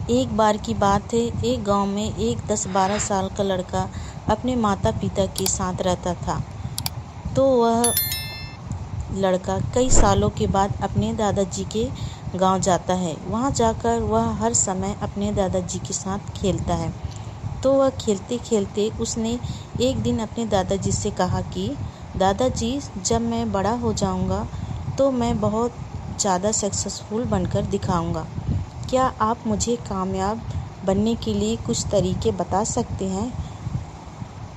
एक बार की बात है, एक गांव में एक 10-12 साल का लड़का अपने माता पिता के साथ रहता था। तो वह लड़का कई सालों के बाद अपने दादाजी के गांव जाता है। वहां जाकर वह हर समय अपने दादाजी के साथ खेलता है। तो वह खेलते खेलते उसने एक दिन अपने दादाजी से कहा कि दादाजी, जब मैं बड़ा हो जाऊंगा तो मैं बहुत ज़्यादा सक्सेसफुल बनकर दिखाऊंगा। क्या आप मुझे कामयाब बनने के लिए कुछ तरीके बता सकते हैं?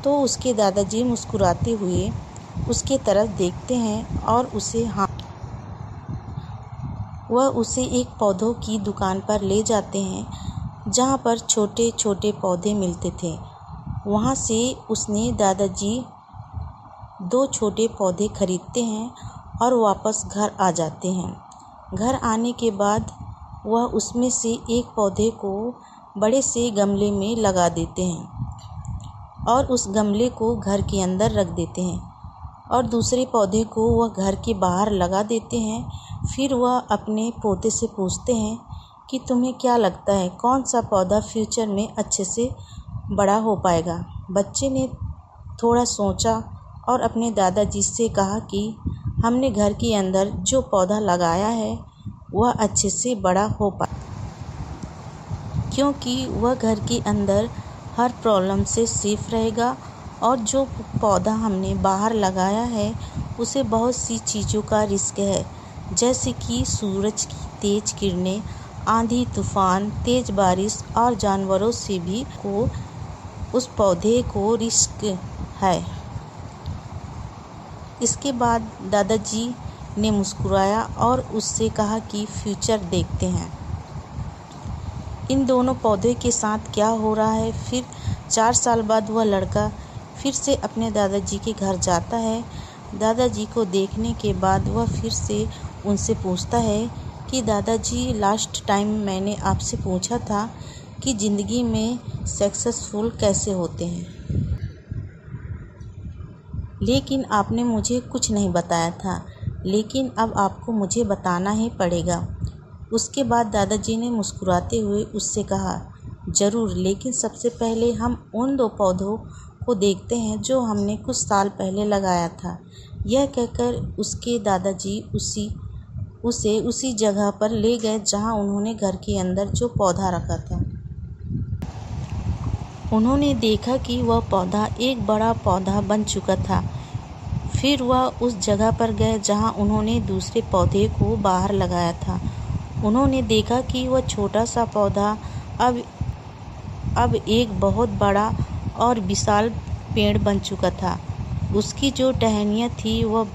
तो उसके दादाजी मुस्कुराते हुए उसके तरफ देखते हैं और उसे एक पौधों की दुकान पर ले जाते हैं जहाँ पर छोटे छोटे पौधे मिलते थे। वहाँ से उसने दादाजी 2 छोटे पौधे खरीदते हैं और वापस घर आ जाते हैं। घर आने के बाद वह उसमें से एक पौधे को बड़े से गमले में लगा देते हैं और उस गमले को घर के अंदर रख देते हैं और दूसरे पौधे को वह घर के बाहर लगा देते हैं। फिर वह अपने पोते से पूछते हैं कि तुम्हें क्या लगता है, कौन सा पौधा फ्यूचर में अच्छे से बड़ा हो पाएगा? बच्चे ने थोड़ा सोचा और अपने दादाजी से कहा कि हमने घर के अंदर जो पौधा लगाया है वह अच्छे से बड़ा हो पाए, क्योंकि वह घर के अंदर हर प्रॉब्लम से सेफ रहेगा और जो पौधा हमने बाहर लगाया है उसे बहुत सी चीज़ों का रिस्क है, जैसे कि सूरज की तेज किरणें, आंधी तूफान, तेज बारिश और जानवरों से भी उस पौधे को रिस्क है। इसके बाद दादाजी ने मुस्कुराया और उससे कहा कि फ्यूचर देखते हैं इन दोनों पौधे के साथ क्या हो रहा है। फिर 4 साल बाद वह लड़का फिर से अपने दादाजी के घर जाता है। दादाजी को देखने के बाद वह फिर से उनसे पूछता है कि दादाजी, लास्ट टाइम मैंने आपसे पूछा था कि ज़िंदगी में सक्सेसफुल कैसे होते हैं, लेकिन आपने मुझे कुछ नहीं बताया था, लेकिन अब आपको मुझे बताना ही पड़ेगा। उसके बाद दादाजी ने मुस्कुराते हुए उससे कहा, ज़रूर, लेकिन सबसे पहले हम उन 2 पौधों को देखते हैं जो हमने कुछ साल पहले लगाया था। यह कहकर उसके दादाजी उसे उसी जगह पर ले गए जहां उन्होंने घर के अंदर जो पौधा रखा था। उन्होंने देखा कि वह पौधा एक बड़ा पौधा बन चुका था। फिर वह उस जगह पर गए जहां उन्होंने दूसरे पौधे को बाहर लगाया था। उन्होंने देखा कि वह छोटा सा पौधा अब एक बहुत बड़ा और विशाल पेड़ बन चुका था। उसकी जो टहनियाँ थी वह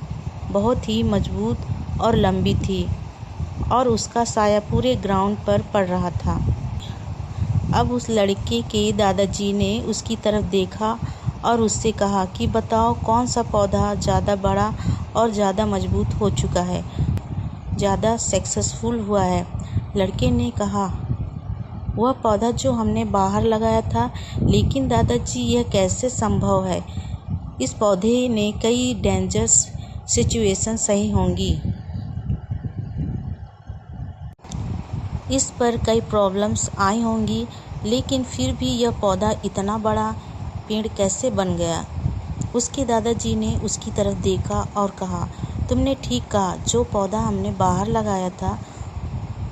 बहुत ही मजबूत और लंबी थी और उसका साया पूरे ग्राउंड पर पड़ रहा था। अब उस लड़के के दादाजी ने उसकी तरफ देखा और उससे कहा कि बताओ, कौन सा पौधा ज़्यादा बड़ा और ज़्यादा मजबूत हो चुका है, ज़्यादा सक्सेसफुल हुआ है? लड़के ने कहा, वह पौधा जो हमने बाहर लगाया था। लेकिन दादाजी, यह कैसे संभव है? इस पौधे ने कई डेंजरस सिचुएशन सही होंगी, इस पर कई प्रॉब्लम्स आई होंगी, लेकिन फिर भी यह पौधा इतना बड़ा पेड़ कैसे बन गया? उसके दादाजी ने उसकी तरफ देखा और कहा, तुमने ठीक कहा, जो पौधा हमने बाहर लगाया था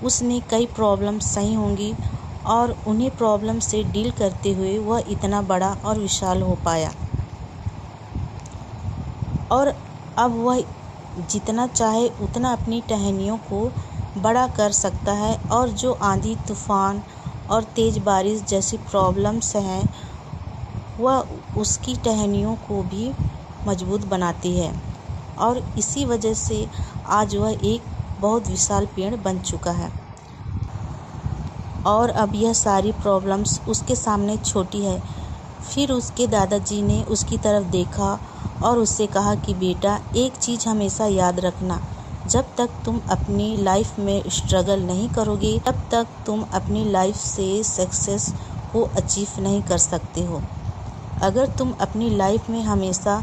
उसने कई प्रॉब्लम्स सही होंगी और उन्हीं प्रॉब्लम से डील करते हुए वह इतना बड़ा और विशाल हो पाया और अब वह जितना चाहे उतना अपनी टहनियों को बड़ा कर सकता है और जो आंधी तूफान और तेज़ बारिश जैसी प्रॉब्लम्स हैं वह उसकी टहनियों को भी मजबूत बनाती है और इसी वजह से आज वह एक बहुत विशाल पेड़ बन चुका है और अब यह सारी प्रॉब्लम्स उसके सामने छोटी है। फिर उसके दादाजी ने उसकी तरफ देखा और उससे कहा कि बेटा, एक चीज़ हमेशा याद रखना, जब तक तुम अपनी लाइफ में स्ट्रगल नहीं करोगे तब तक तुम अपनी लाइफ से सक्सेस को अचीव नहीं कर सकते हो। अगर तुम अपनी लाइफ में हमेशा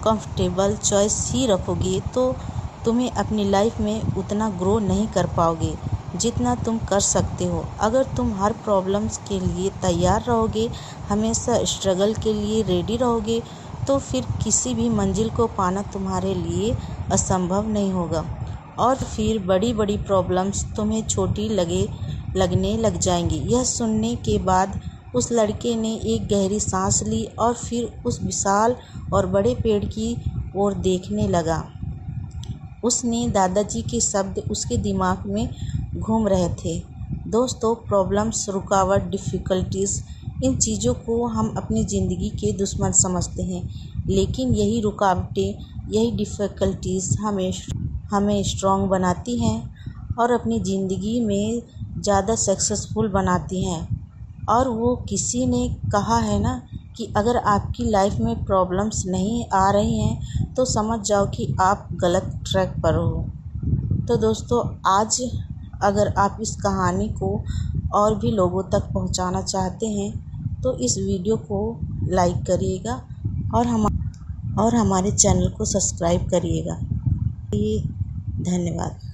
कंफर्टेबल चॉइस ही रखोगे तो तुम्हें अपनी लाइफ में उतना ग्रो नहीं कर पाओगे जितना तुम कर सकते हो। अगर तुम हर प्रॉब्लम्स के लिए तैयार रहोगे, हमेशा स्ट्रगल के लिए रेडी रहोगे, तो फिर किसी भी मंजिल को पाना तुम्हारे लिए असंभव नहीं होगा और फिर बड़ी बड़ी प्रॉब्लम्स तुम्हें छोटी लगने लग जाएंगी। यह सुनने के बाद उस लड़के ने एक गहरी सांस ली और फिर उस विशाल और बड़े पेड़ की ओर देखने लगा। उसने दादाजी के शब्द उसके दिमाग में घूम रहे थे। दोस्तों, प्रॉब्लम्स, रुकावट, डिफ़िकल्टीज़, इन चीज़ों को हम अपनी ज़िंदगी के दुश्मन समझते हैं, लेकिन यही रुकावटें, यही डिफ़िकल्टीज़ हमें स्ट्रॉन्ग बनाती हैं और अपनी ज़िंदगी में ज़्यादा सक्सेसफुल बनाती हैं। और वो किसी ने कहा है ना कि अगर आपकी लाइफ में प्रॉब्लम्स नहीं आ रही हैं तो समझ जाओ कि आप गलत ट्रैक पर हो। तो दोस्तों, आज अगर आप इस कहानी को और भी लोगों तक पहुंचाना चाहते हैं तो इस वीडियो को लाइक करिएगा और हमारे चैनल को सब्सक्राइब करिएगा। धन्यवाद।